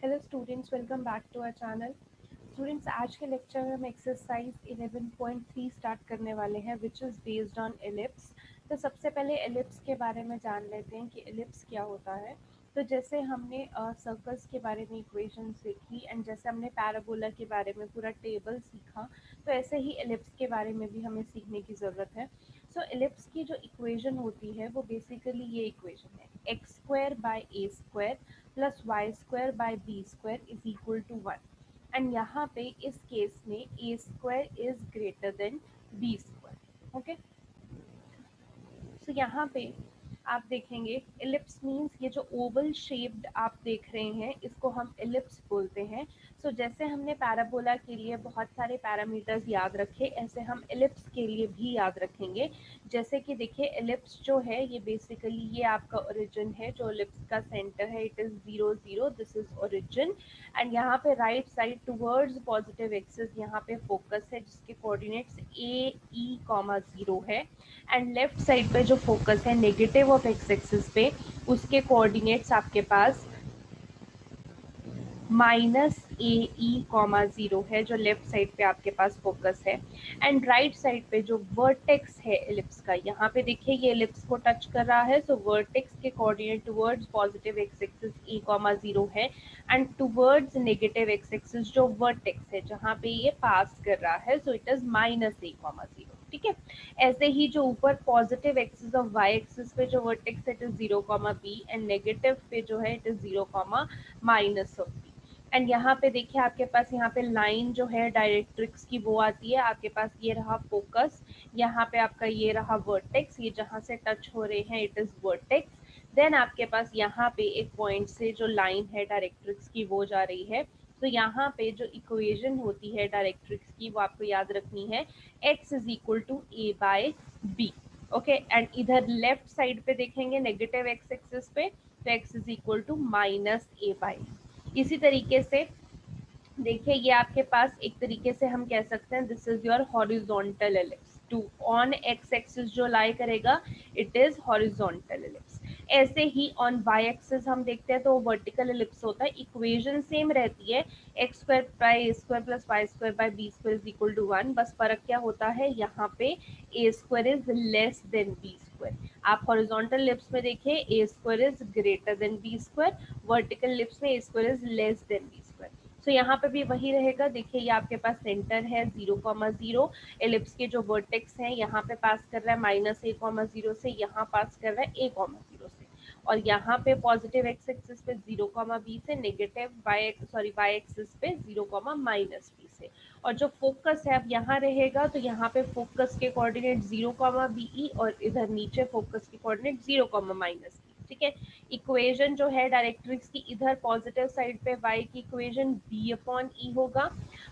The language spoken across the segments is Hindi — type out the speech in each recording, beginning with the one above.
Hello students, welcome back to our channel. Students, आज के लेक्चर में हम एक्सरसाइज 11.3 स्टार्ट करने वाले हैं which is based on ellipse. तो सबसे पहले एलिप्स के बारे में जान लेते हैं कि एलिप्स क्या होता है। तो जैसे हमने सर्कल्स के बारे में इक्वेशन सीखी एंड जैसे हमने पैराबोला के बारे में पूरा टेबल सीखा, तो ऐसे ही एलिप्स के बारे में भी हमें सीखने की ज़रूरत है। सो एलिप्स की जो इक्वेशन होती है वो बेसिकली ये इक्वेशन है, X square by A square plus Y square by B square is equal to 1। And यहाँ पे इस केस में A square is greater than B square. Okay, so यहाँ पे आप देखेंगे एलिप्स मीन्स ये जो ओवल शेप्ड आप देख रहे हैं इसको हम एलिप्स बोलते हैं। सो जैसे हमने पैराबोला के लिए बहुत सारे पैरामीटर्स याद रखे, ऐसे हम एलिप्स के लिए भी याद रखेंगे। जैसे कि देखिए एलिप्स जो है ये बेसिकली ये आपका ओरिजिन है, जो एलिप्स का सेंटर है it is 0 0, this is origin. And यहाँ पे right side towards positive axis यहाँ पे फोकस है जिसके कोऑर्डिनेट्स ए ई कॉमा 0 है। एंड लेफ्ट साइड पे जो फोकस है नेगेटिव ऑफ एक्स एक्सिस पे, उसके कोऑर्डिनेट्स आपके पास माइनस ए ई कॉमा 0 है, जो लेफ्ट साइड पे आपके पास फोकस है। एंड राइट साइड पे जो वर्टेक्स है एलिप्स का, यहाँ पे देखिए ये एलिप्स को टच कर रहा है, सो वर्टेक्स के coordinate towards positive X axis A comma 0 है and towards negative x axis जो वर्टेक्स है जहाँ पे ये पास कर रहा है, so it is minus A comma 0। ठीक है, ऐसे ही जो ऊपर positive axis of Y axis पे जो वर्टेक्स है it is 0 comma B and negative पे जो है it is 0 comma minus of B. And यहाँ पे देखिए आपके पास यहाँ पे लाइन जो है डायरेक्ट्रिक्स की वो आती है, आपके पास ये रहा फोकस, यहाँ पे आपका ये रहा वर्टेक्स, ये जहाँ से टच हो रहे हैं इट इज वर्टेक्स। देन आपके पास यहाँ पे एक पॉइंट से जो लाइन है डायरेक्ट्रिक्स की वो जा रही है। तो यहाँ पे जो इक्वेशन होती है डायरेक्ट्रिक्स की वो आपको याद रखनी है, x is equal to a by b. Okay, and इधर लेफ्ट साइड पे देखेंगे नेगेटिव एक्स एक्सिस पे, तो x is equal to minus a by. इसी तरीके से देखिए ये आपके पास एक तरीके से हम कह सकते हैं this is your horizontal ellipse. Two on x axis जो लाई करेगा इट इज हॉरिजॉन्टल एलिप्स। ऐसे ही ऑन वाई एक्सिस हम देखते हैं तो वर्टिकल एलिप्स होता है। इक्वेशन सेम रहती है, X square by A square plus Y square by B square is equal to 1, बस फर्क क्या होता है यहाँ पे A square is less than B square. आप हॉरिजॉन्टल लिप्स में देखिए A square is greater than B square, vertical ellipse में A square is less than B square. So यहाँ पे भी वही रहेगा। देखिए ये आपके पास सेंटर है 0 कॉमा 0, एलिप्स के जो वर्टेक्स हैं यहाँ पे पास कर रहा है माइनस ए कॉमा 0 से, यहाँ पास कर रहा है ए कॉमा 0 से, और यहाँ पे पॉजिटिव एक्स एक्सिस पे 0 कॉमा बी से, नेगेटिव वाई एक्सिस पे 0 कॉमा माइनस बी से। और जो फोकस है अब यहाँ रहेगा तो यहाँ पे फोकस के कोऑर्डिनेट 0 कॉमा बी और इधर नीचे फोकस के कोऑर्डिनेट 0 कॉमा माइनस बी। ठीक है, इक्वेशन जो है डायरेक्ट्रिक्स की इधर पॉजिटिव साइड पे y की इक्वेशन b अपॉन ई होगा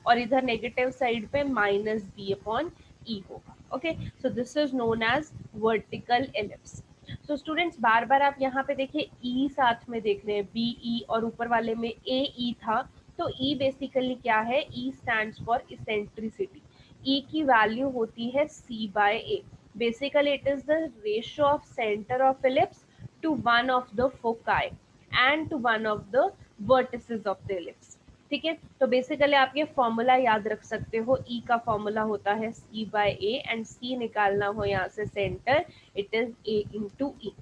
और इधर नेगेटिव साइड पे माइनस b अपॉन ई होगा। Okay, so this is known as vertical ellipse. सो स्टूडेंट्स बार बार आप यहाँ पे देखिए ई साथ में देख रहे हैं, बी ई और ऊपर वाले में ए ई था, तो ई बेसिकली क्या है, e stands for eccentricity. E की वैल्यू होती है c by a. Basically it is the ratio of centre of ellipse to one of the foci and to one of the vertices of the ellipse। ठीक है, तो बेसिकली आप ये फॉर्मूला याद रख सकते हो, ई का फॉर्मूला होता है c by A and c निकालना हो यहाँ से centre, it is a into E.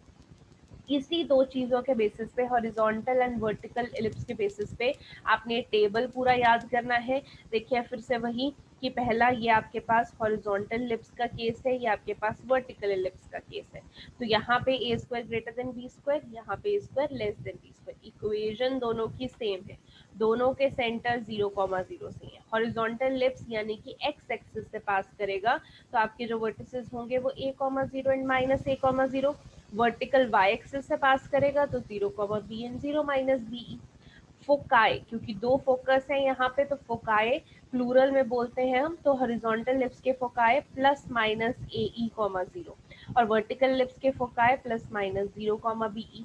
इसी दो चीजों के बेसिस पे, हॉरिजॉन्टल एंड वर्टिकल एलिप्स के बेसिस पे आपने टेबल पूरा याद करना है। देखिए फिर से वही कि पहला ये आपके पास हॉरिजॉन्टल एलिप्स का केस है, ये आपके पास वर्टिकल एलिप्स का केस है। तो यहाँ पे A square greater than B square, यहाँ पे A square less than B square. Equation दोनों की सेम है, दोनों के सेंटर 0 कॉमा 0 से है। हॉरिजॉन्टल एलिप्स यानी कि एक्स एक्सिस से पास करेगा, तो आपके जो वर्टिसेस होंगे वो a comma 0 and minus a comma 0। Vertical y axis से पास करेगा तो 0 comma B and 0 minus b. Foci, क्योंकि दो फोकस है यहाँ पे तो फोकाई प्लूरल में बोलते हैं हम, तो हॉरिजॉन्टल लिप्स के फोकाई प्लस माइनस ए ई कॉमा 0 और वर्टिकल लिप्स के foci plus minus 0 comma b e.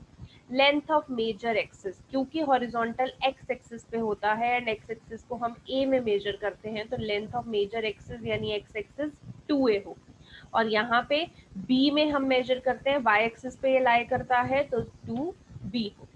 Length of major axis, क्योंकि हॉरिजॉन्टल एक्स एक्सिस पे होता है एंड एक्स एक्सिस को हम ए में मेजर करते हैं, तो लेंथ ऑफ मेजर एक्सिस यानी एक्स एक्सिस 2a होगी। और यहाँ पे बी में हम मेजर करते हैं, वाई एक्सिस पे ये लाई करता है तो 2b होगी।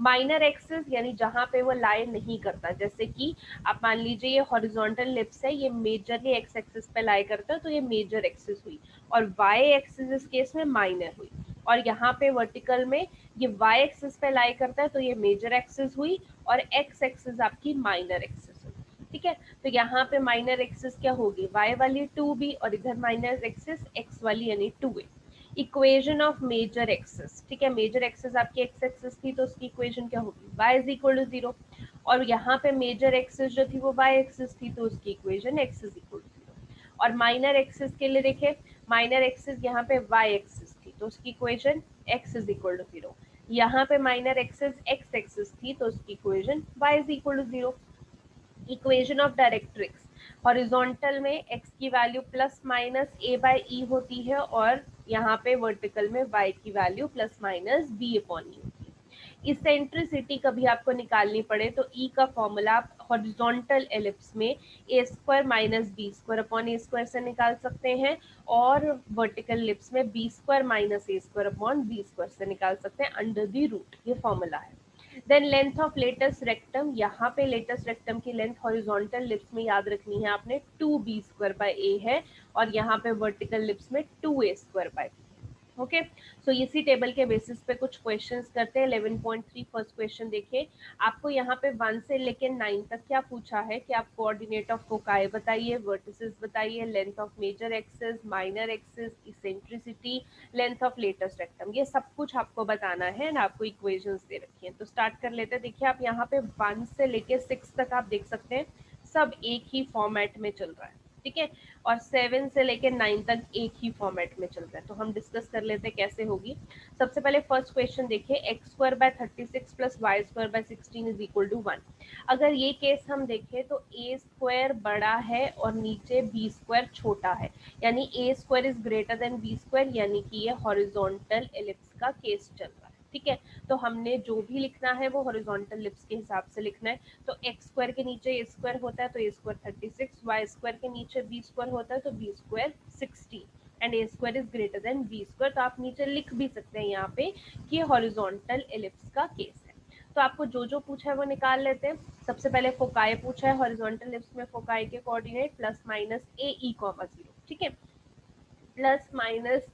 माइनर एक्सिस यानी जहां पे वो लाई नहीं करता, जैसे कि आप मान लीजिए ये हॉरिजॉन्टल लिप्स है, ये मेजरली एक्स एक्सिस पे लाई करता है तो ये मेजर एक्सिस हुई, और वाई एक्सिस इस केस में माइनर हुई, और यहाँ पे वर्टिकल में ये वाई एक्सिस पे लाई करता है तो ये मेजर एक्सिस हुई, और एक्स एक्सिस आपकी माइनर एक्सिस हुई। ठीक है, तो यहाँ पे माइनर एक्सिस क्या होगी, वाई वाली 2b, और इधर माइनर एक्सिस एक्स वाली यानी 2a। Equation of major axis, ठीक है, मेजर एक्सिस आपकी एक्स एक्सिस थी तो उसकी इक्वेशन क्या होगी, y इज इक्वल टू 0, और यहाँ पे मेजर एक्सिस जो थी वो y एक्सिस थी तो उसकी equation x is equal to 0। और माइनर एक्सिस के लिए देखें, माइनर एक्सिस यहाँ पे y एक्सिस थी तो उसकी equation x is equal to 0, यहाँ पे माइनर एक्सिस x एक्सिस थी तो उसकी equation y is equal to 0। Equation of directrix, horizontal में x की value plus minus a by E होती है, और यहाँ पे वर्टिकल में y की value plus minus b upon E होती है। इसेंट्रिसिटी कभी आपको निकालनी पड़े तो e का फॉर्मूला आप हॉरिजॉन्टल एलिप्स में a square minus B square upon A square से निकाल सकते हैं, और वर्टिकल लिप्स में B square minus A square upon B square से निकाल सकते हैं अंडर द रूट, ये फॉर्मूला है। Then length of latus rectum, यहाँ पे लेटस रेक्टम की लेंथ हॉरिजॉन्टल लिप्स में याद रखनी है आपने 2b स्क्वायर बाय a है, और यहाँ पे वर्टिकल लिप्स में 2a स्क्वायर बाय b है। ओके, सो इसी टेबल के बेसिस पे कुछ क्वेश्चंस करते हैं। 11.3 फर्स्ट क्वेश्चन देखिए, आपको यहाँ पे 1 से लेकर 9 तक क्या पूछा है कि आप कोऑर्डिनेट ऑफ फोकाई बताइए, वर्टिसेस बताइए, length of major axis, minor axis, eccentricity, length of latus rectum, ये सब कुछ आपको बताना है एंड आपको इक्वेशंस दे रखी हैं। तो स्टार्ट कर लेते हैं। देखिए आप यहाँ पे 1 से लेके 6 तक आप देख सकते हैं सब एक ही फॉर्मेट में चल रहा है, ठीक है, और 7 से लेके 9 तक एक ही फॉर्मेट में चल रहा है। तो हम डिस्कस कर लेते हैं कैसे होगी। सबसे पहले फर्स्ट क्वेश्चन देखिए, X square by 36 plus Y square by 16 is equal to 1। अगर ये केस हम देखें तो ए स्क्वायर बड़ा है और नीचे बी स्क्वायर छोटा है, यानी A square is greater than B square, यानी कि ये हॉरिजॉन्टल एलिप्स का केस चल रहा है। ठीक है, तो हमने जो भी लिखना है वो हॉरिजॉन्टल एलिप्स के हिसाब से लिखना है। तो एक्स स्क्वायर के नीचे ए स्क्वायर होता है तो ए स्क्वायर 36, वाई स्क्वायर के नीचे बी स्क्वायर होता है तो B square 16, and A square is greater than B square. तो आप नीचे लिख भी सकते हैं यहाँ पे कि हॉरिजॉन्टल एलिप्स का केस है। तो आपको जो जो पूछा है वो निकाल लेते हैं। सबसे पहले फोकाई पूछा है, हॉरिजॉन्टल एलिप्स में फोकाई के कोऑर्डिनेट प्लस माइनस ए ई कॉमा 0, ठीक है, प्लस माइनस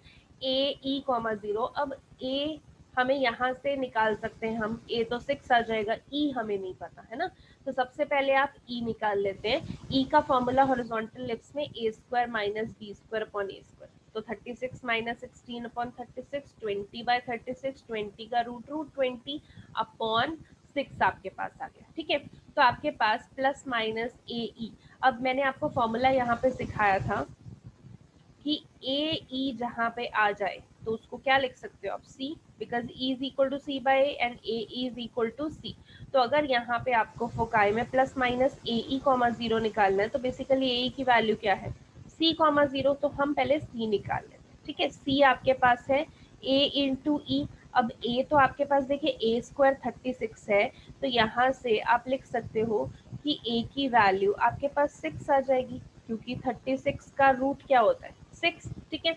ए ई कॉमा 0। अब ए हमें यहाँ से निकाल सकते हैं हम, ए तो 6 आ जाएगा, ई हमें नहीं पता है ना, तो सबसे पहले आप ई निकाल लेते हैं। ई का फॉर्मूला हॉरिजॉन्टल लिप्स में A square minus B square upon A square, तो 36 माइनस 16 अपॉन 36, 20 बाय 36, 20 का रूट रूट 20 अपॉन 6 आपके पास आ गया। ठीक है, तो आपके पास प्लस माइनस ए ई। अब मैंने आपको फॉर्मूला यहाँ पे सिखाया था कि ए ई जहाँ पे आ जाए तो उसको क्या लिख सकते हो आप, C, because E is equal to C by and A is equal to C. तो अगर यहाँ पे आपको फोकाई में प्लस माइनस ए ई कॉमा 0 निकालना है तो बेसिकली ए की वैल्यू क्या है, सी कॉमा 0, तो हम पहले सी निकाल लेते हैं। ठीक है, सी आपके पास है ए इंटू ई। अब ए तो आपके पास देखिए ए स्क्वायर 36 है, तो यहाँ से आप लिख सकते हो कि ए की वैल्यू आपके पास 6 आ जाएगी, क्योंकि 36 का रूट क्या होता है 6, ठीक है,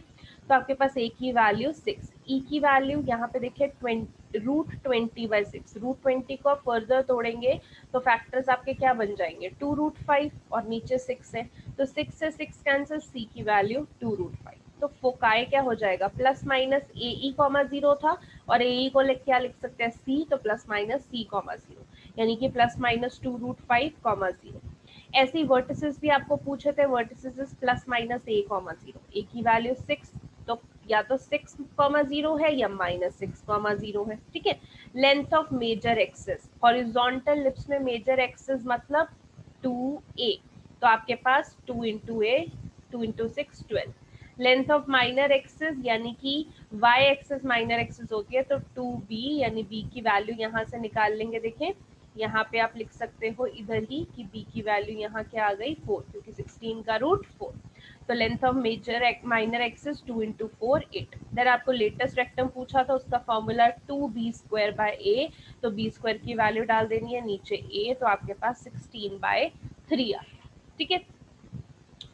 तो आपके पास ए की वैल्यू 6, ई की वैल्यू यहाँ पे देखिए रूट 20 बाई 6, रूट 20 को आप फर्दर तोड़ेंगे तो फैक्टर्स आपके क्या बन जाएंगे 2 रूट 5, और नीचे 6 है तो 6 से 6 कैंसिल, सी की वैल्यू 2 रूट 5। तो फोकाई क्या हो जाएगा, प्लस माइनस ए ई कॉमा 0 था, और ए ई को क्या लिख सकते हैं सी, तो प्लस माइनस सी कॉमा 0, यानी कि प्लस माइनस 2 रूट 5 कॉमा 0। ऐसे ही वर्टिसेस भी आपको पूछे थे, vertices plus minus A comma 0, ए की वैल्यू 6, तो या तो 6 कॉमा 0 है या माइनस 6 कॉमा 0 है। ठीक है, length of major axis, horizontal ellipse में मेजर एक्सिस मतलब 2a, तो आपके पास 2 into A, 2 into 6 12। Length of minor axis यानी कि y एक्सिस माइनर एक्सिस होती है तो 2b, यानी b की वैल्यू यहाँ से निकाल लेंगे। देखें यहाँ पे आप लिख सकते हो इधर ही कि b की वैल्यू यहाँ क्या आ गई 4, क्योंकि 16 का रूट 4। तो length of major minor axis 2 into 4 8। Then आपको लेटेस्ट रेक्टम पूछा था, उसका formula 2b square by a, तो b स्क्वायर की वैल्यू डाल देनी है नीचे a, तो आपके पास 16 बाय 3 आ गया। ठीक है,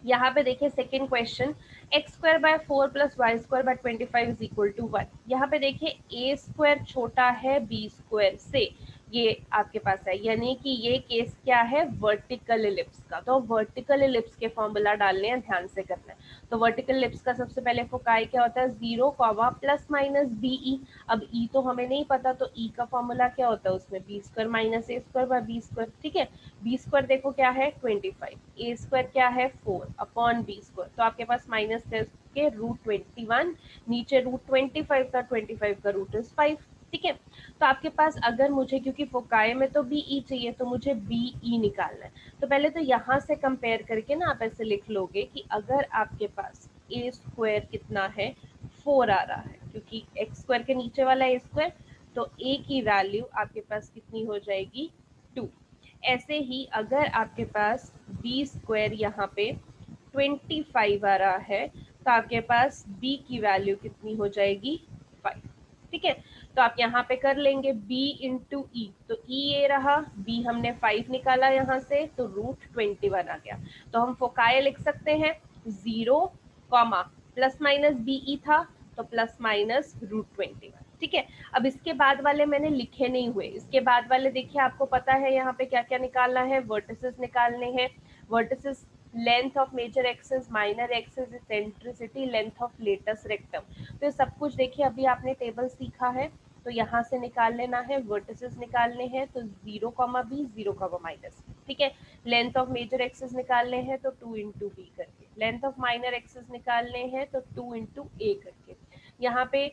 यहाँ पे देखिए second question, X square by 4 plus Y square by 25 is equal to 1। यहाँ पे देखिए ए स्क्वायर छोटा है बी स्क्वायर से, ये आपके पास है, यानी कि ये केस क्या है, वर्टिकल इलिप्स का। तो वर्टिकल इलिप्स के फॉर्मूला डालने हैं, ध्यान से करना है। तो वर्टिकल इलिप्स का सबसे पहले फोकाई क्या होता है, 0 comma plus minus B E. अब ई तो हमें नहीं पता, तो ई का फॉर्मूला क्या होता है, उसमें B square minus A square by B square. ठीक है, बी स्क्वायर देखो क्या है 25, ए स्क्वायर क्या है 4 अपॉन बी स्क्वायर, तो आपके पास माइनस के रूट 21, नीचे रूट 25 था, 25 का रूट इज 5। ठीक है, तो आपके पास अगर मुझे, क्योंकि फोकाई में तो बी ई चाहिए, तो मुझे बी ई निकालना है। तो पहले तो यहाँ से कंपेयर करके ना आप ऐसे लिख लोगे कि अगर आपके पास ए स्क्वायर कितना है 4 आ रहा है, क्योंकि एक्स स्क्वायर के नीचे वाला ए स्क्वायर, तो ए की वैल्यू आपके पास कितनी हो जाएगी 2। ऐसे ही अगर आपके पास बी स्क्वायर यहाँ पे 25 आ रहा है, तो आपके पास बी की वैल्यू कितनी हो जाएगी 5। ठीक है, तो आप यहाँ पे कर लेंगे b इंटू ई, तो e ये रहा, b हमने 5 निकाला यहाँ से, तो रूट 21 आ गया। तो हम फोकाई लिख सकते हैं 0 comma plus minus B E था, तो प्लस माइनस रूट 21। ठीक है, अब इसके बाद वाले मैंने लिखे नहीं हुए, इसके बाद वाले देखिए आपको पता है यहाँ पे क्या क्या निकालना है, वर्टिसेस निकालने हैं। Vertices length of major axis, minor axis, eccentricity, length of latus rectum. तो ये सब कुछ देखिए अभी आपने टेबल सीखा है, तो यहाँ से निकाल लेना है, वर्टिसेस निकालने हैं, तो 0 कॉमा बी, 0 कॉमा माइनस। ठीक है, लेंथ ऑफ मेजर एक्सिस निकालने हैं, तो 2 इंटू बी करके, लेंथ ऑफ माइनर एक्सिस निकालने हैं, तो 2 इंटू ए करके। यहाँ पे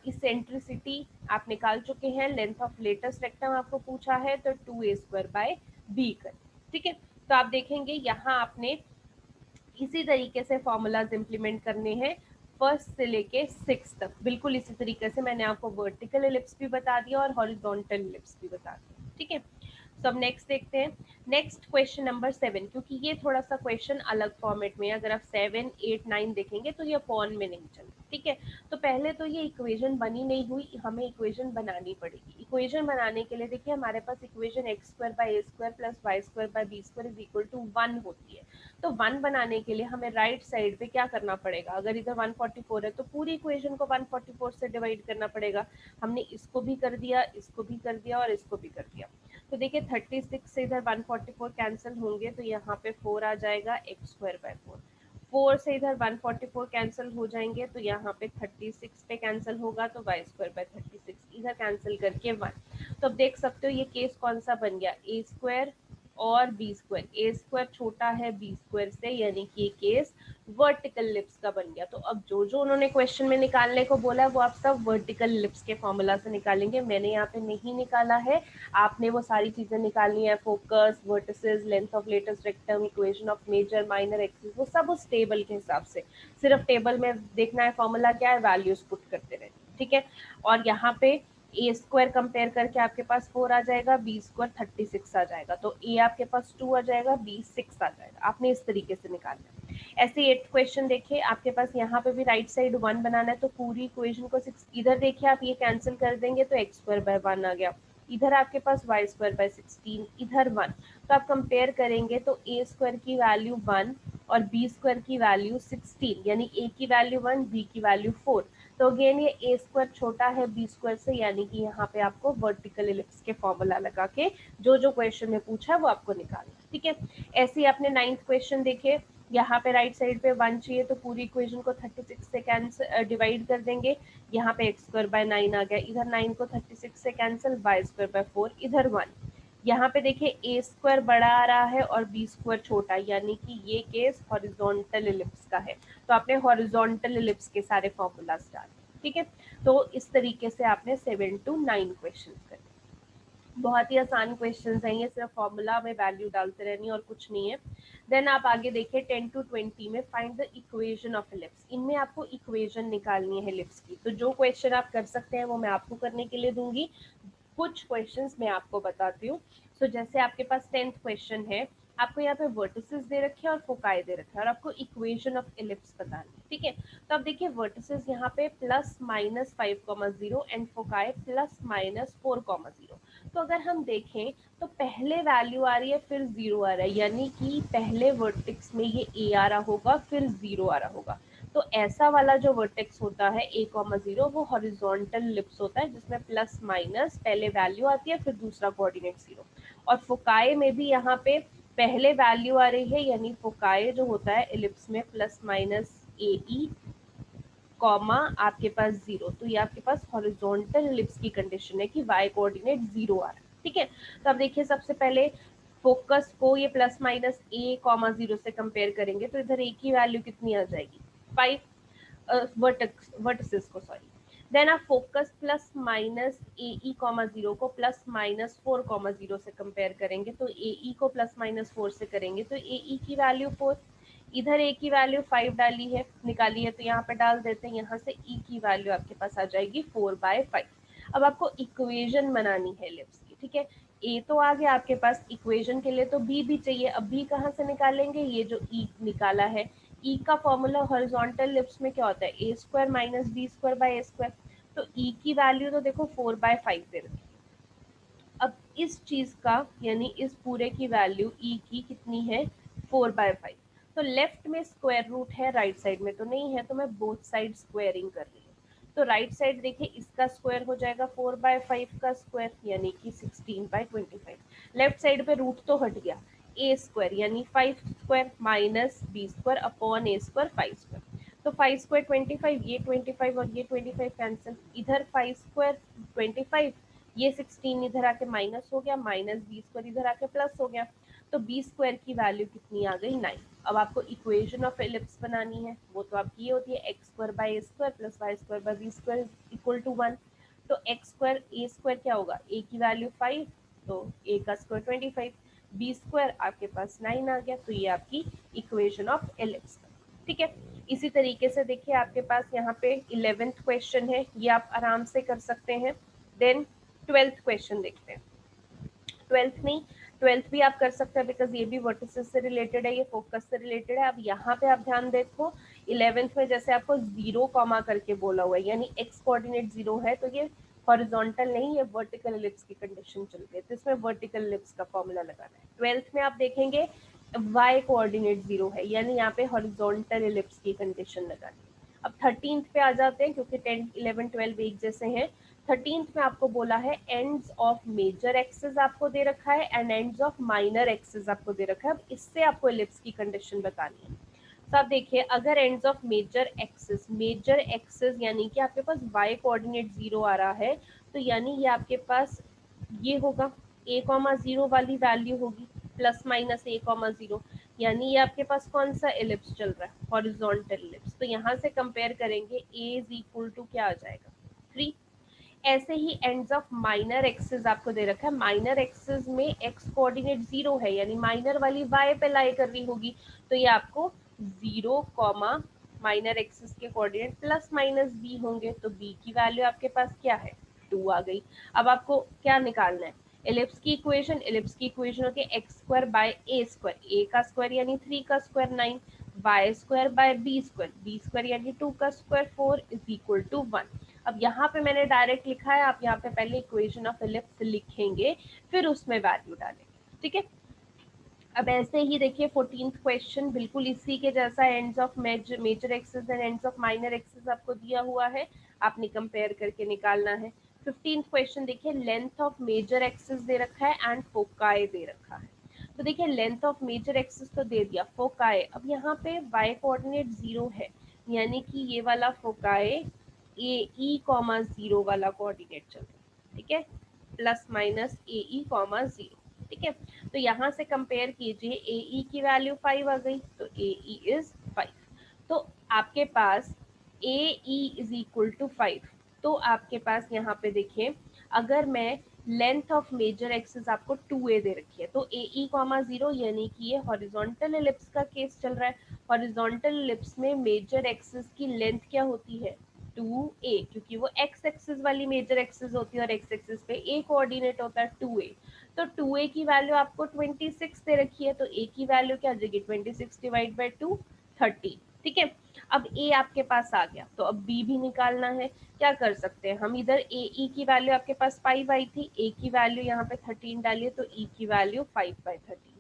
इसेंट्रिसिटी आप निकाल चुके हैं, लेंथ ऑफ लेटेस्ट रेक्टम आपको पूछा है, तो 2a स्क्वायर बाय बी कर। ठीक है, तो आप देखेंगे यहाँ आपने इसी तरीके से फॉर्मूलाज इंप्लीमेंट करने हैं फर्स्ट से लेके 6 तक, बिल्कुल इसी तरीके से मैंने आपको वर्टिकल इलिप्स भी बता दिया और हॉरिजॉन्टल इलिप्स भी बता दिया। ठीक है, तो अब नेक्स्ट देखते हैं, नेक्स्ट क्वेश्चन नंबर 7, क्योंकि ये थोड़ा सा क्वेश्चन अलग फॉर्मेट में है, अगर आप 7, 8, 9 देखेंगे तो ये अपॉन में नहीं चलता। ठीक है, तो पहले तो ये इक्वेशन बनी नहीं हुई, हमें इक्वेशन बनानी पड़ेगी। इक्वेशन बनाने के लिए देखिए हमारे पास equation X square by A square plus Y square by B square is equal to 1 होती है। तो 1 बनाने के लिए हमें राइट साइड पे क्या करना पड़ेगा, अगर इधर 144 है तो पूरी इक्वेशन को 144 से डिवाइड करना पड़ेगा। हमने इसको भी कर दिया, इसको भी कर दिया और इसको भी कर दिया। तो देखिए 36 से इधर 144 कैंसिल होंगे, तो यहाँ पे 4 आ जाएगा एक्स स्क्वायर बाय 4। 4 से इधर 144 कैंसिल हो जाएंगे, तो यहाँ पे 36 पे कैंसिल होगा, तो वाई स्क्वायर बाय 36 इधर कैंसिल करके 1। तो अब देख सकते हो ये केस कौन सा बन गया, ए स्क्वायर और बी स्क्वायर, ए स्क्वायर छोटा है बी स्क्वायर से, यानी कि ये केस वर्टिकल लिप्स का बन गया। तो अब जो जो उन्होंने क्वेश्चन में निकालने को बोला है वो आप सब वर्टिकल लिप्स के फॉर्मूला से निकालेंगे, मैंने यहाँ पे नहीं निकाला है, आपने वो सारी चीजें निकालनी है, focus, vertices, length of latus rectum, equation of major minor axis, वो सब उस टेबल के हिसाब से, सिर्फ टेबल में देखना है फॉर्मूला क्या है, वैल्यूज पुट करते रहे। ठीक है, और यहाँ पे ए स्क्वायर कंपेयर करके आपके पास 4 आ जाएगा, बी स्क्वायर 36 आ जाएगा, तो ए आपके पास 2 आ जाएगा, बी 6 आ जाएगा। आपने इस तरीके से निकालना है। ऐसे 8th क्वेश्चन देखिए आपके पास यहाँ पे भी राइट साइड 1 बनाना है, तो पूरी इक्वेशन को 6 इधर देखिए आप ये कैंसिल कर देंगे, तो एक्स स्क्वायर बाय 1 आ गया, इधर आपके पास वाई स्क्वायर बाय 16, इधर 1। तो आप कंपेयर करेंगे तो ए स्क्वायर की वैल्यू 1 और बी स्क्वायर की वैल्यू 16, यानी ए की वैल्यू 1, बी की वैल्यू 4। तो अगेन ये ए स्क्वायर छोटा है बी स्क्वायर से, यानी कि यहाँ पे आपको वर्टिकल इलिप्स के फॉर्मूला लगा के जो जो क्वेश्चन में पूछा है वो आपको निकालना। ठीक है, ऐसे ही आपने 9th क्वेश्चन देखे, यहाँ पे राइट साइड पे 1 चाहिए, तो पूरी इक्वेशन को 36 से कैंसिल डिवाइड कर देंगे, यहाँ पे एक्स स्क्वायर बाय 9 आ गया, इधर 9 को 36 से कैंसिल, वाई स्क्वायर बाय 4, इधर 1। यहाँ पे देखिए ए स्क्वायर बड़ा आ रहा है और बी स्क्वायर छोटा, यानी कि ये केस हॉरिजॉन्टल इलिप्स का है, तो आपने हॉरिजॉन्टल इलिप्स के सारे फॉर्मूलाज डाले। ठीक है, तो इस तरीके से आपने 7 to 9 क्वेश्चन करे। बहुत ही आसान क्वेश्चन हैं ये, सिर्फ फॉर्मूला में वैल्यू डालते रहनी और कुछ नहीं है। देन आप आगे देखिए 10 to 20 में find the equation of ellipse, इनमें आपको इक्वेशन निकालनी है इलिप्स की। तो जो क्वेश्चन आप कर सकते हैं वो मैं आपको करने के लिए दूंगी, कुछ क्वेश्चंस मैं आपको बताती हूँ। सो जैसे आपके पास 10th क्वेश्चन है, आपको यहाँ पे वर्टिसेस दे रखे हैं और फोकाई दे रखे हैं, और आपको इक्वेशन ऑफ इलिप्स बतानी है। ठीक है, तो अब देखिए वर्टिसेस यहाँ पे +-5,0 एंड फोकाई +-4,0। तो अगर हम देखें तो पहले वैल्यू आ रही है फिर जीरो आ रहा है, यानी कि पहले वर्टेक्स में ये ए आ रहा होगा फिर जीरो आ रहा होगा। तो ऐसा वाला जो वर्टेक्स होता है ए कॉमा जीरो वो हॉरिजॉन्टल लिप्स होता है, जिसमें प्लस माइनस पहले वैल्यू आती है फिर दूसरा कोऑर्डिनेट जीरो। और फोकाई में भी यहाँ पे पहले वैल्यू आ रही है, यानी फोकाई जो होता है एलिप्स में प्लस माइनस ए ई कॉमा आपके पास जीरो। तो ये आपके पास हॉरिजॉन्टल एलिप्स की कंडीशन है कि वाई कोऑर्डिनेट जीरो आ रहा है। ठीक है, तो अब देखिए सबसे पहले फोकस को ये plus minus A comma zero से कंपेयर करेंगे तो इधर ए की वैल्यू कितनी आ जाएगी, 5 वर्टिसेस को, सॉरी। देन आप फोकस प्लस माइनस ए ई कॉमा जीरो को प्लस माइनस 4 कॉमा जीरो से कंपेयर करेंगे, तो ए ई को प्लस माइनस 4 से करेंगे तो ए ई की वैल्यू 4, इधर ए की वैल्यू 5 डाली है निकाली है तो यहाँ पे डाल देते हैं, यहाँ से ई की वैल्यू आपके पास आ जाएगी 4/5। अब आपको इक्वेशन बनानी है एलिप्स की, ठीक है। ए तो आ गया आपके पास, इक्वेशन के लिए तो बी भी चाहिए। अब बी कहाँ से निकालेंगे, ये जो ई निकाला है, ई का फॉर्मूला हॉरिजॉन्टल एलिप्स में क्या होता है, A square minus B square by A square. तो ई की वैल्यू तो देखो 4/5 दे रखी है। अब इस चीज का यानी इस पूरे की वैल्यू ई की कितनी है, 4/5। तो लेफ्ट में स्क्वायर रूट है, राइट साइड में तो नहीं है, तो मैं बोथ साइड स्क्वायरिंग कर रही हूँ। तो राइट साइड देखिए इसका स्क्वायर हो जाएगा 4/5 का स्क्वायर यानी कि 16/25। लेफ्ट साइड पे रूट तो हट गया, ए स्क्वायर यानी 5 square minus B square upon A square 5 square. तो 5 स्क्वायर 25, ये 25 और ये 25 कैंसिल, इधर 5 स्क्वायर 25, ये 16 इधर आके माइनस हो गया, माइनस बी स्क्वायर इधर आके प्लस हो गया। तो बी स्क्वायर की वैल्यू कितनी आ गई, 9। अब आपको इक्वेशन ऑफ एलिप्स बनानी है, वो तो आपकी ये होती है X square by A square plus Y square by B square equal to 1। तो एक्स स्क्वायर ए स्क्वायर क्या होगा, ए की वैल्यू 5 तो ए का स्क्वायर 25, बी स्क्वायर आपके पास 9 आ गया। तो ये आपकी इक्वेशन ऑफ एलिप्स, ठीक है। इसी तरीके से देखिए आपके पास यहाँ पे 11th क्वेश्चन है, ये आप आराम से कर सकते हैं। देन 12th क्वेश्चन देखते हैं। 12th नहीं, 12th भी आप कर सकते हैं बिकॉज ये भी वर्टिसेस से रिलेटेड है, ये फोकस से रिलेटेड है। अब यहाँ पे आप ध्यान देखो 11th में जैसे आपको जीरो कॉमा करके बोला हुआ है, यानी एक्स कोऑर्डिनेट जीरो है, तो ये हॉरिजॉन्टल नहीं, ये वर्टिकल एलिप्स की कंडीशन चल रही है, तो इसमें वर्टिकल एलिप्स का फॉर्मूला लगाना है। 12th में आप देखेंगे वाई कोऑर्डिनेट जीरो है, यानी यहाँ पे हॉरिजॉन्टल एलिप्स की कंडीशन लगानी है। अब 13th पे आ जाते हैं क्योंकि 10, 11, 12 एक जैसे हैं। 13th में आपको बोला है एंड्स ऑफ मेजर एक्सिस आपको दे रखा है and ends of minor axis आपको दे रखा है। अब इससे आपको एलिप्स की कंडीशन बतानी है। तो आप देखिए अगर एंड्स ऑफ मेजर एक्सिस यानी कि आपके पास वाई कोऑर्डिनेट जीरो आ रहा है, तो यानी ये आपके पास ये होगा ए कॉमा जीरो वाली वैल्यू होगी plus minus A comma zero, यानी ये आपके पास कौन सा एलिप्स चल रहा है, हॉरिजॉन्टल एलिप्स। तो यहाँ से कंपेयर करेंगे ए इज इक्वल टू क्या आ जाएगा, 3। ऐसे he ends of minor axis आपको दे रखा है, माइनर एक्सिस में एक्स कोऑर्डिनेट जीरो है यानी माइनर वाली वाई पे लाई कर रही होगी, तो ये आपको जीरो कॉमा माइनर एक्सिस के कोऑर्डिनेट प्लस माइनस बी होंगे, तो बी की वैल्यू आपके पास क्या है, 2 आ गई। अब आपको क्या निकालना है, एलिप्स की इक्वेशन, एलिप्स की इक्वेशन होती है X square by A square, A का स्क्वायर यानी 3 का square 9, Y square by B square यानी 2 का स्क्वायर 4 इज इक्वल टू 1। अब यहाँ पे मैंने डायरेक्ट लिखा है, आप यहाँ पे पहले इक्वेशन ऑफ एलिप्स लिखेंगे फिर उसमें वैल्यू डालेंगे, ठीक है। अब ऐसे ही देखिए 14th क्वेश्चन बिल्कुल इसी के जैसा, ends of major axis and ends of minor axis आपको दिया हुआ है, आपने कंपेयर करके निकालना है। 15th क्वेश्चन देखिए लेंथ ऑफ मेजर एक्सिस दे रखा है एंड फोकाई दे रखा है। तो देखिए लेंथ ऑफ मेजर एक्सिस तो दे दिया, फोकाई अब यहाँ पे वाई कोऑर्डिनेट जीरो है यानी कि ये वाला फोकाई ए ई कॉमा जीरो वाला कोऑर्डिनेट चल रहा है, ठीक है, प्लस माइनस ए ई कॉमा जीरो, ठीक है। तो यहाँ से कंपेयर कीजिए ए ई की वैल्यू 5 आ गई, तो ए ई इज 5। तो आपके पास ए ई इज इक्वल टू 5, तो आपके पास यहाँ पे देखिए अगर मैं लेंथ ऑफ मेजर एक्सिस आपको 2a दे रखी है, तो ए ई कॉमा जीरो यानी कि ये हॉरिजॉन्टल एलिप्स का केस चल रहा है। हॉरिजॉन्टल एलिप्स में मेजर एक्सिस की लेंथ क्या होती है, 2a, क्योंकि वो एक्स एक्सिस वाली मेजर एक्सिस होती है और एक्स एक्सिस पे a कोऑर्डिनेट होता है 2a। तो 2a की वैल्यू आपको 26 दे रखी है, तो a की वैल्यू क्या आ जाएगी, 26 डिवाइड बाई 2, 30। ठीक है। अब ए आपके पास आ गया, तो अब बी भी निकालना है। क्या कर सकते हैं हम, इधर ए ई की वैल्यू आपके पास 5 आई थी, ए की वैल्यू यहाँ पे 13 डालिए तो ई की वैल्यू 5/13।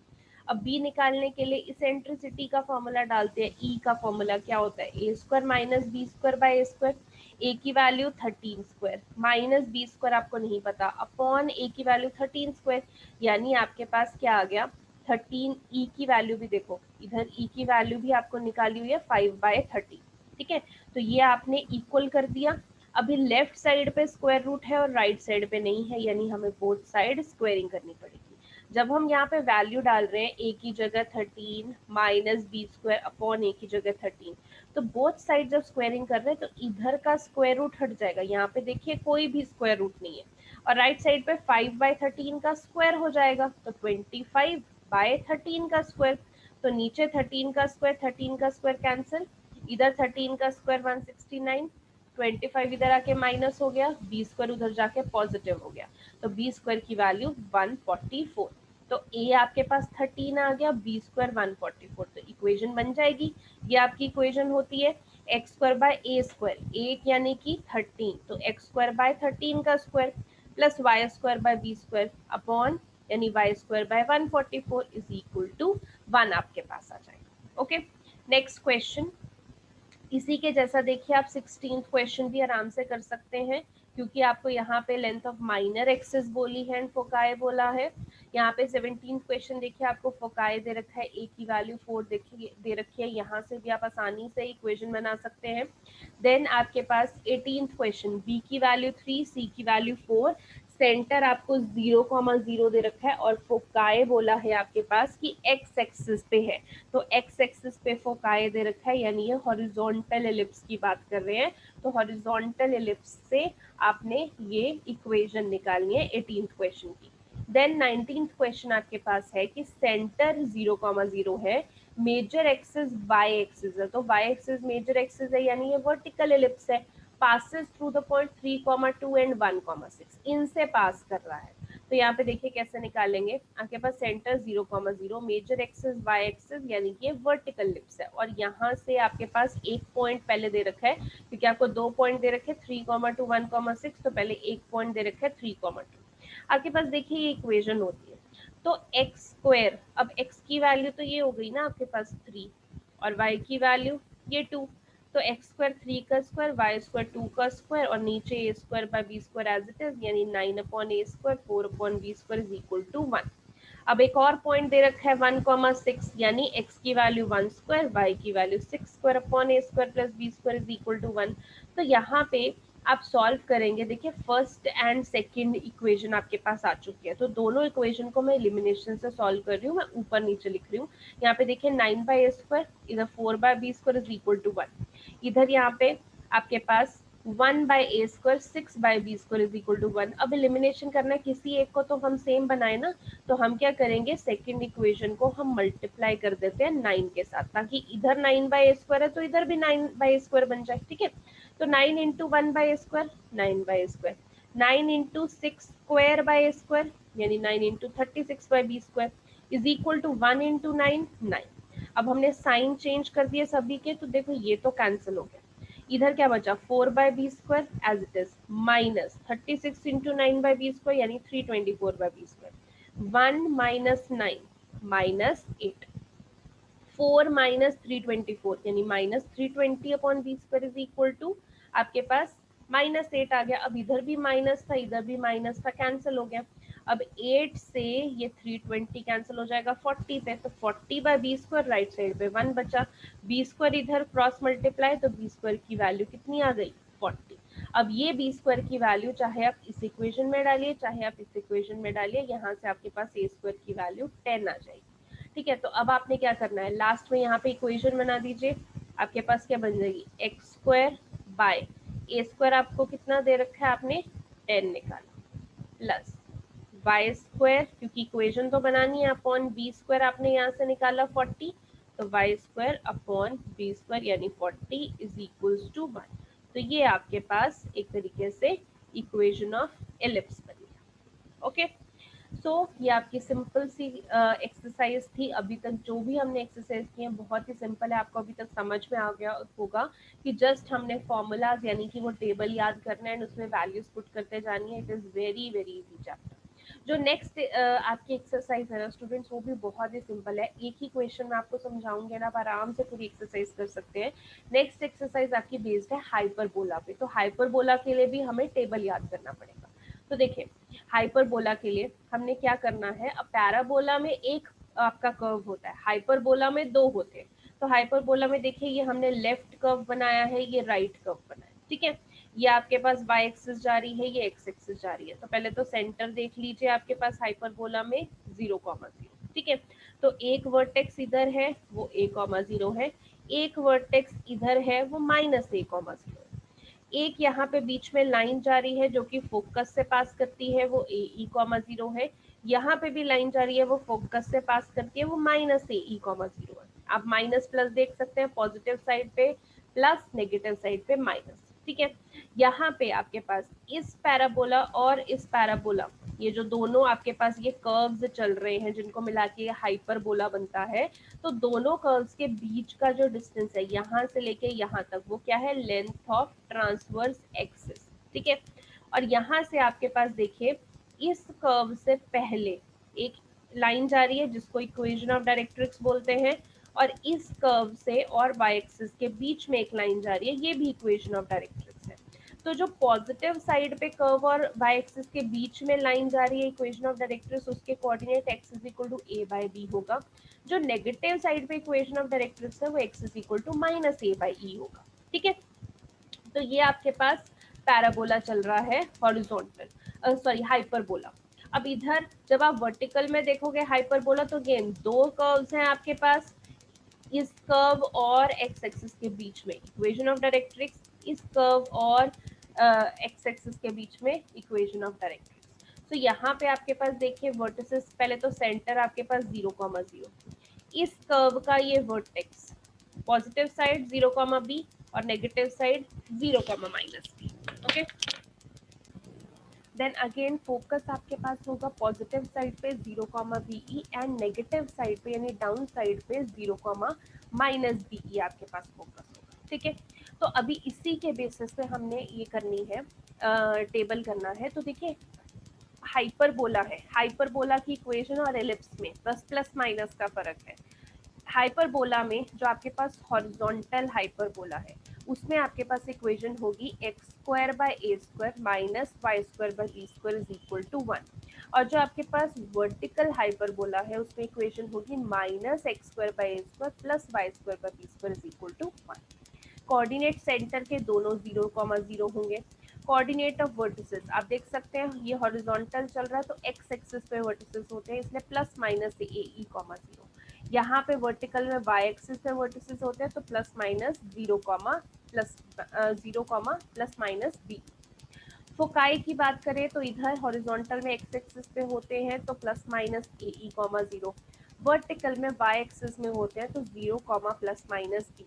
अब बी निकालने के लिए इसेंट्रिसिटी का फॉर्मूला डालते हैं। ई का फॉर्मूला क्या होता है, A square minus B square by A square. A की value 13 square minus B square आपको नहीं पता, अपॉन ए की वैल्यू 13 स्क्वायर, यानी आपके पास क्या आ गया 13। ई की वैल्यू भी देखो, इधर ई की वैल्यू भी आपको निकाली हुई है 5/13। ठीक है, तो ये आपने इक्वल कर दिया। अभी लेफ्ट साइड पे स्क्वायर रूट है और राइट साइड पे नहीं है, यानी हमें बोथ साइड स्क्वेयरिंग करनी पड़ेगी। जब हम यहाँ पे वैल्यू डाल रहे हैं, ए की जगह 13 माइनस बी स्क्वायर अपॉन ए की जगह 13, तो बोथ साइड जब स्क्वेयरिंग कर रहे हैं तो इधर का स्क्वायर रूट हट जाएगा। यहाँ पे देखिए कोई भी स्क्वायर रूट नहीं है, और राइट साइड पे 5/13 का स्क्वायर हो जाएगा, तो 25/13 का स्क्वायर। तो नीचे 13 का स्क्वायर, 13 का स्क्वायर कैंसिल, इधर 13 का स्क्वायर 169, 25 इधर आके माइनस हो गया, बी स्क्वायर उधर जाके पॉजिटिव हो गया, तो बी स्क्वायर की वैल्यू 144। तो ए आपके पास 13 आ गया, बी स्क्वायर 144, तो इक्वेशन बन जाएगी। ये आपकी इक्वेशन होती है X square by A square, A यानी कि 13, तो एक्स स्क्वायर बाय 13 का square plus Y square by B square upon, यानी Y square by 144 is equal to 1 आपके पास आ जाएगा। Okay, next question. इसी के जैसा देखिए आप 16th क्वेश्चन भी आराम से कर सकते हैं, क्योंकि आपको यहाँ पे लेंथ ऑफ माइनर एक्सिस बोली है एंड फोकाई बोला है। यहाँ पे 17th क्वेश्चन देखिए आपको फोकाई दे रखा है, ए की वैल्यू 4 देखिए दे रखी है, यहाँ से भी आप आसानी से इक्वेशन बना सकते हैं। देन आपके पास 18th क्वेश्चन, बी की वैल्यू 3, सी की वैल्यू 4, सेंटर आपको 0,0 दे रखा है, और फोकाई बोला है आपके पास कि एक्स एक्सिस पे है, तो एक्स एक्सिस पे फोकाई दे रखा है, यानी ये हॉरिजॉन्टल एलिप्स की बात कर रहे हैं। तो हॉरिजॉन्टल एलिप्स से आपने ये इक्वेशन निकालनी है 18th क्वेश्चन की। देन 19th क्वेश्चन आपके पास है कि सेंटर 0,0 है, मेजर एक्सिस वाई एक्सिस है, तो वाई एक्सिस मेजर एक्सिस है, यानी ये वर्टिकल एलिप्स है, passes through the point 3,2 and 1,6, इनसे पास कर रहा है। तो यहाँ पे देखिए कैसे निकालेंगे, आपके पास centre 0,0, major axis Y axis, यानी कि वर्टिकल लिप्स है, और यहाँ से आपके पास एक पॉइंट पहले दे रखा है, क्योंकि आपको 2 पॉइंट दे रखे 3,2 1,6, तो पहले एक पॉइंट दे रखा है 3,2। आपके पास देखिए ये इक्वेशन होती है, तो एक्स स्क्वायर, अब एक्स की वैल्यू तो ये हो गई ना आपके पास 3, और वाई की वैल्यू ये 2, तो एक्स स्क्वायर 3 का स्क्वायर, वाई स्क्वायर 2 का स्क्वायर, और नीचे A square by B square as it is, यानी 9/a square 4/b square is equal to 1। अब एक और पॉइंट दे रखा है 1,6, यानी एक्स की वैल्यू 1 स्क्वायर, वाई की value 6 square upon A square plus B square is equal to 1। तो यहाँ पे आप सॉल्व करेंगे, देखिए फर्स्ट एंड सेकंड इक्वेशन आपके पास आ चुकी है, तो दोनों इक्वेशन को मैं एलिमिनेशन से सॉल्व कर रही हूँ, मैं ऊपर नीचे लिख रही हूँ। यहाँ पे देखिए 9/a स्क्वायर, इधर 4/b square is equal to 1, इधर यहाँ पे आपके पास 1/a square 6/b square is equal to 1। अब एलिमिनेशन करना है, किसी एक को तो हम सेम बनाए ना, तो हम क्या करेंगे, सेकंड इक्वेशन को हम मल्टीप्लाई कर देते हैं 9 के साथ, ताकि इधर 9/a स्क्वायर है तो इधर भी 9/a स्क्वायर बन जाए। ठीक है, तो 9 into 1/a square 9/a square, 9 into 6 square by a square, यानी 9 into 36/b square is equal to 1 into 9 9। अब हमने साइन चेंज कर दिए सभी के, तो देखो ये तो कैंसिल हो गया, इधर क्या बचा 4/b square as it is, minus 36 into 9/b square, यानी 324/b square, 1 minus 9 minus 8, 4 minus 324, यानी minus 320 upon B square is equal to आपके पास -8 आ गया। अब इधर भी माइनस था, इधर भी माइनस था, कैंसिल हो गया। अब 8 से ये 320 कैंसिल हो जाएगा 40 पे, तो 40/b स्क्वायर, राइट साइड पे 1 बचा, बी स्क्वायर इधर क्रॉस मल्टीप्लाई, तो बी स्क्वायर की वैल्यू कितनी आ गई 40। अब ये बी स्क्वायर की वैल्यू चाहे आप इस इक्वेशन में डालिए, चाहे आप इस इक्वेशन में डालिए, यहाँ से आपके पास ए स्क्वायर की वैल्यू 10 आ जाएगी। ठीक है, तो अब आपने क्या करना है, लास्ट में यहाँ पे इक्वेशन बना दीजिए, आपके पास क्या बन जाएगी x square by A square, आपको कितना दे रखा है आपने 10 निकाला, प्लस वाई स्क्वायर, क्योंकि इक्वेशन तो बनानी है, अपॉन बी स्क्वायर आपने यहाँ से निकाला 40, तो Y square upon B square यानी 40 इज इक्वल्स टू 1। तो ये आपके पास एक तरीके से इक्वेशन ऑफ एलिप्स बन गया। ओके, ये आपकी सिंपल सी एक्सरसाइज थी। अभी तक जो भी हमने एक्सरसाइज की है बहुत ही सिंपल है, आपको अभी तक समझ में आ गया होगा कि जस्ट हमने फॉर्मूलाज यानी कि वो टेबल याद करना है एंड उसमें वैल्यूज पुट करते जानी है। It is very very easy chapter. जो नेक्स्ट आपकी एक्सरसाइज है ना स्टूडेंट्स, वो भी बहुत ही सिंपल है। एक ही क्वेश्चन में आपको समझाऊंगी ना, आप आराम से पूरी एक्सरसाइज कर सकते हैं। नेक्स्ट एक्सरसाइज आपकी बेस्ड है हाइपरबोला पे। तो हाइपरबोला के लिए भी हमें टेबल याद करना पड़ेगा। तो देखिए, हाइपरबोला के लिए हमने क्या करना है, अब पैराबोला में एक आपका कर्व होता है, हाइपरबोला में दो होते हैं। तो हाइपरबोला में देखिए ये हमने लेफ्ट कर्व बनाया है, ये राइट कर्व बनाया है, ठीक है। ये आपके पास y एक्सिस जा रही है, ये x एक्सिस जा रही है। तो पहले तो सेंटर देख लीजिए आपके पास हाइपरबोला में 0,0, ठीक है। तो एक वर्टेक्स इधर है वो a,0 है, एक वर्टेक्स इधर है वो -a,0 है। एक यहाँ पे बीच में लाइन जा रही है जो कि फोकस से पास करती है, वो AE,0 है। यहाँ पे भी लाइन जा रही है वो फोकस से पास करती है, वो -AE,0 है। आप माइनस प्लस देख सकते हैं, पॉजिटिव साइड पे प्लस, नेगेटिव साइड पे माइनस, ठीक है। यहाँ पे आपके पास इस पैराबोला और इस पैराबोला, ये जो दोनों आपके पास ये कर्व्स चल रहे हैं जिनको मिला के ये हाइपरबोला बनता है। तो दोनों कर्व्स के बीच का जो डिस्टेंस है यहाँ से लेके यहाँ तक, वो क्या है, लेंथ ऑफ ट्रांसवर्स एक्सिस, ठीक है। और यहाँ से आपके पास देखिए इस कर्व से पहले एक लाइन जा रही है जिसको इक्वेशन ऑफ डायरेक्ट्रिक्स बोलते हैं, और इस कर्व से और y एक्सिस के बीच में एक लाइन जा रही है, ये भी इक्वेशन ऑफ डायरेक्ट्रिक्स है। तो जो पॉजिटिव साइड पे कर्व और y एक्सिस के बीच में लाइन जा रही है इक्वेशन ऑफ डायरेक्ट्रिक्स, उसके coordinate x is equal to a by B होगा। जो नेगेटिव साइड पे इक्वेशन ऑफ डायरेक्ट्रिक्स है वो x is equal to minus a by E होगा, ठीक है। तो ये आपके पास पैराबोला चल रहा है हॉरिजॉन्टल, सॉरी हाइपरबोला। अब इधर जब आप वर्टिकल में देखोगे हाइपरबोला, तो अगेन दो कर्व्स हैं आपके पास, इस कर्व और एक्स एक्सिस के बीच में इक्वेशन ऑफ डायरेक्ट्रिक्स, इस कर्व और एक्स एक्सिस के बीच में इक्वेशन ऑफ डायरेक्ट्रिक्स। तो यहाँ पे आपके पास देखिए वर्टिसेस, पहले तो सेंटर आपके पास 0,0, इस कर्व का ये वर्टेक्स पॉजिटिव साइड 0,b और negative side 0,-b, okay. Then again focus आपके पास होगा पॉजिटिव साइड पे 0,be एंड नेगेटिव साइड पे यानी डाउन साइड पे 0,-be आपके पास फोकस होगा, ठीक है। तो अभी इसी के बेसिस पे हमने ये करनी है, टेबल करना है। तो देखिए हाइपरबोला है, हाइपरबोला की इक्वेशन और एलिप्स में बस प्लस माइनस का फर्क है। हाइपरबोला में जो आपके पास हॉरिजॉन्टल हाइपरबोला है उसमें आपके पास इक्वेशन होगी x² by a² minus y² by b² is equal to 1। और जो आपके पास वर्टिकल हाइपरबोला है उसमें इक्वेशन होगी -x² by a² plus y² by b² is equal to 1। Coordinate centre के दोनों 0,0 होंगे। कोऑर्डिनेट ऑफ वर्टिसेस आप देख सकते हैं, ये हॉरिजॉन्टल चल रहा है तो एक्स एक्सिस पे वर्टिसेस होते हैं, इसलिए प्लस माइनस AE,0। यहाँ पे वर्टिकल में y एक्सिस पे वर्टिसेस होते हैं तो प्लस माइनस 0,+b। फोकाई की बात करें तो इधर हॉरिजॉन्टल में एक्स एक्सिस पे होते हैं तो प्लस माइनस AE,0, वर्टिकल में y एक्सिस में होते हैं तो 0,+-b।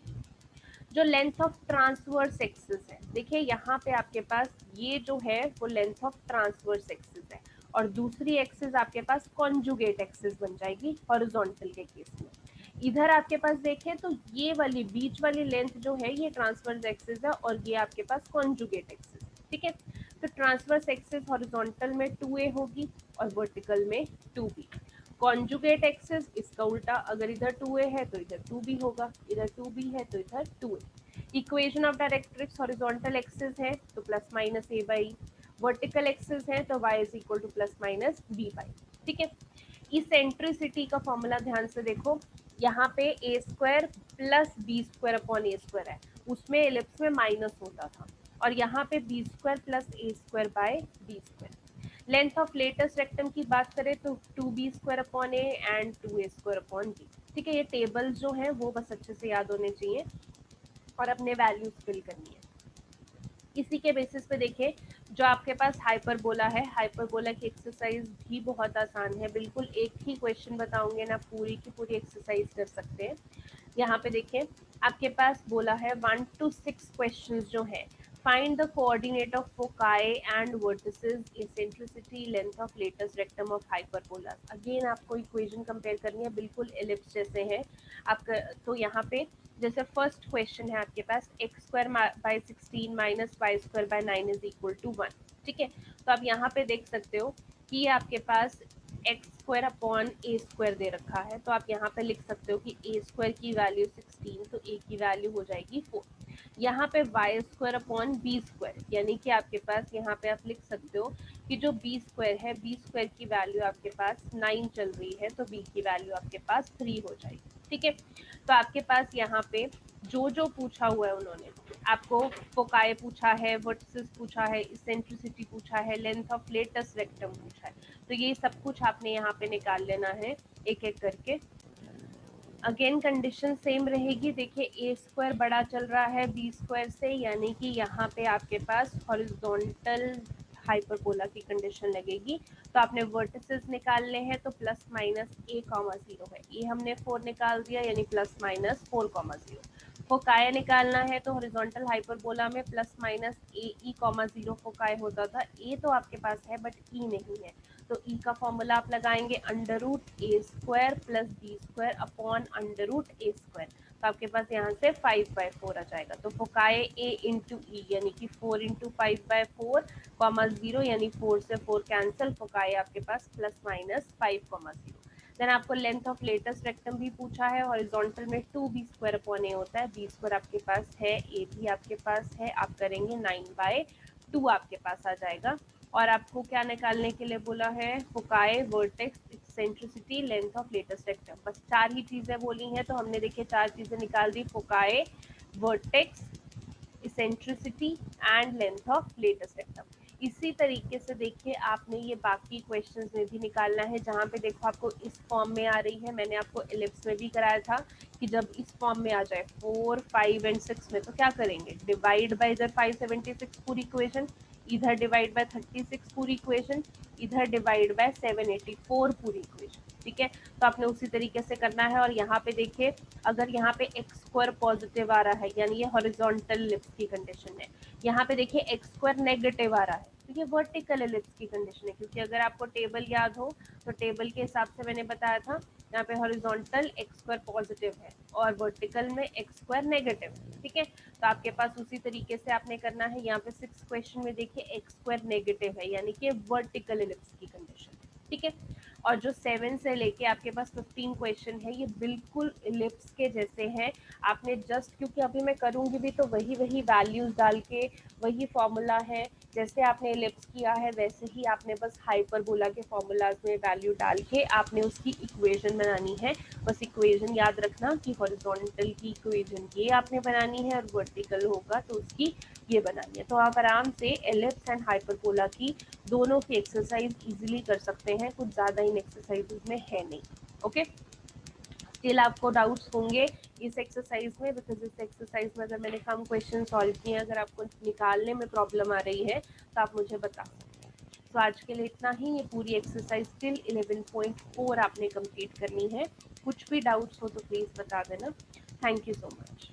जो लेंथ ऑफ ट्रांसवर्स एक्सिस है, देखिए यहाँ पे आपके पास ये जो है वो लेंथ ऑफ ट्रांसवर्स एक्सिस है, और दूसरी एक्सिस आपके पास कॉन्जुगेट एक्सिस बन जाएगी हॉरिजॉन्टल के केस में। इधर आपके पास देखें तो ये वाली बीच वाली लेंथ जो है ये ट्रांसवर्स एक्सिस है और ये आपके पास कॉन्जुगेट एक्सिस है, ठीक है। तो ट्रांसवर्स एक्सिस हॉरिजॉन्टल में 2a होगी और वर्टिकल में 2b। कॉन्जुगेट एक्सिस इसका उल्टा, अगर इधर 2a है तो इधर 2b होगा, इधर 2b है तो इधर 2a। Equation of directrix horizontal axis है तो plus minus a by, vertical axis है तो y is equal two plus minus b by, ठीक है। इसेंट्रिसिटी का फॉर्मूला ध्यान से देखो, यहाँ पे a² plus b² upon a² है, उसमें एलिप्स में माइनस होता था, और यहाँ पे b² plus a² by b²। Length of latus rectum की बात करें तो 2b² upon a and 2a² upon b, ठीक है। ये टेबल्स जो हैं वो बस अच्छे से याद होने चाहिए और अपने वैल्यूज फिल करनी है। इसी के बेसिस पे देखिए जो आपके पास हाइपरबोला है, हाइपरबोला की एक्सरसाइज भी बहुत आसान है, बिल्कुल एक ही क्वेश्चन बताऊंगे ना, पूरी की पूरी एक्सरसाइज कर सकते हैं। यहाँ पे देखिए आपके पास बोला है 1 to 6 क्वेश्चंस जो है Find the coordinate of foci and vertices, eccentricity, length of latest rectum of hyperbolas. Again आपको इक्वेशन कंपेयर करनी है, बिल्कुल एलिप्स जैसे है आपका। तो यहाँ पे जैसे फर्स्ट क्वेश्चन है आपके पास X square by 16 minus Y square by 9 is equal to 1। ठीक है, तो आप यहाँ पे देख सकते हो कि ये आपके पास X square upon A square दे रखा है, तो आप यहाँ पे लिख सकते हो कि ए स्क्वायर की वैल्यू 16, तो ए की वैल्यू हो जाएगी 4। यहाँ पे Y square upon B square, यानी कि आपके पास यहाँ पे आप लिख सकते हो कि जो बी स्क्वायर है, बी स्क्वायर की वैल्यू आपके पास 9 चल रही है, तो बी की वैल्यू आपके पास 3 हो जाएगी। ठीक है, तो आपके पास यहाँ पे जो जो पूछा हुआ है उन्होंने आपको, फोकाई पूछा है, वर्टिसेस पूछा है, इसेंट्रिसिटी पूछा है, लेंथ ऑफ लेटस्ट रेक्टम पूछा है, तो ये सब कुछ आपने यहाँ पे निकाल लेना है एक एक करके। अगेन कंडीशन सेम रहेगी, देखिए ए स्क्वायर बड़ा चल रहा है बी स्क्वायर से, यानी कि यहाँ पे आपके पास हॉरिजॉन्टल हाइपरबोला की कंडीशन लगेगी। तो आपने वर्टिसेस निकालने हैं, तो प्लस माइनस ए कॉमा 0 है, ए हमने 4 निकाल दिया यानी प्लस माइनस 4 कॉमा 0। फोकाया निकालना है, तो हॉरिजॉन्टल हाइपरबोला में प्लस माइनस ए ई कॉमा 0 फोकाया होता था, ए तो आपके पास है बट ई नहीं है, तो ई का फॉर्मूला आप लगाएंगे under root A square plus B square upon under root A square, तो आपके पास यहाँ से 5/4 आ जाएगा। तो फोकाए ए इंटू ई यानी कि 4 इंटू 5/4 कॉमा 0, यानी 4 से 4 कैंसिल, फोकाए आपके पास प्लस माइनस 5 कॉमा 0। देन आपको लेंथ ऑफ लेटेस्ट रेक्टम भी पूछा है, हॉरिजॉन्टल में 2b स्क्वायर अपॉन ए होता है, बी स्क्वायर आपके पास है, ए भी आपके पास है, आप करेंगे 9/2 आपके पास आ जाएगा। और आपको क्या निकालने के लिए बोला है, foci, vertex, eccentricity, length of latus rectum, बस 4 ही चीजें बोली हैं, तो हमने देखिए 4 चीजें निकाल दी, foci, vertex, eccentricity and length of latus rectum. इसी तरीके से देखिए आपने ये बाकी क्वेश्चंस में भी निकालना है, जहाँ पे देखो आपको इस फॉर्म में आ रही है, मैंने आपको एलिप्स में भी कराया था कि जब इस फॉर्म में आ जाए 4, 5 एंड 6 में, तो क्या करेंगे, डिवाइड बाय इधर 576 पूरी इक्वेशन, इधर डिवाइड बाय 36 पूरी इक्वेशन, इधर डिवाइड बाय 784 पूरी इक्वेशन। ठीक है, तो आपने उसी तरीके से करना है। और यहाँ पे देखिए अगर यहाँ पे एक्स स्क्वायर पॉजिटिव आ रहा है, यानी ये हॉरिजॉन्टल एलिप्स की कंडीशन है, यहाँ पे देखिए एक्स स्क्वायर नेगेटिव आ रहा है, तो ये वर्टिकल एलिप्स की कंडीशन है, क्योंकि अगर आपको टेबल याद हो तो टेबल के हिसाब से मैंने बताया था, यहाँ पे हॉरिजॉन्टल एक्स स्क्वायर पॉजिटिव है और वर्टिकल में एक्स स्क्वायर नेगेटिव है। ठीक है, तो आपके पास उसी तरीके से आपने करना है। यहाँ पे 6 क्वेश्चन में देखिए एक्स स्क्वायर नेगेटिव है, यानी कि वर्टिकल एलिप्स की कंडीशन है। ठीक है, और जो 7 से लेके आपके पास 15 क्वेश्चन है, ये बिल्कुल एलिप्स के जैसे हैं। आपने जस्ट, क्योंकि अभी मैं करूँगी भी तो वही वही वैल्यूज डाल के, वही फॉर्मूला है, जैसे आपने एलिप्स किया है वैसे ही आपने बस हाइपरबोला के फॉर्मूलाज में वैल्यू डाल के आपने उसकी इक्वेशन बनानी है। बस इक्वेशन याद रखना कि हॉरिजॉन्टल की इक्वेशन ये आपने बनानी है और वर्टिकल होगा तो उसकी ये बनानी है। तो आप आराम से एलिप्स एंड हाइपरबोला की दोनों की एक्सरसाइज इजीली कर सकते हैं, कुछ ज़्यादा इन एक्सरसाइज में है नहीं। ओके, स्टिल आपको डाउट्स होंगे इस एक्सरसाइज में, बिकॉज इस एक्सरसाइज में अगर मैंने कम क्वेश्चन सॉल्व किए हैं, अगर आपको निकालने में प्रॉब्लम आ रही है तो आप मुझे बता सकते हैं। तो आज के लिए इतना ही, ये पूरी एक्सरसाइज स्टिल 11.4 आपने कंप्लीट करनी है। कुछ भी डाउट्स हो तो प्लीज़ बता देना। Thank you so much.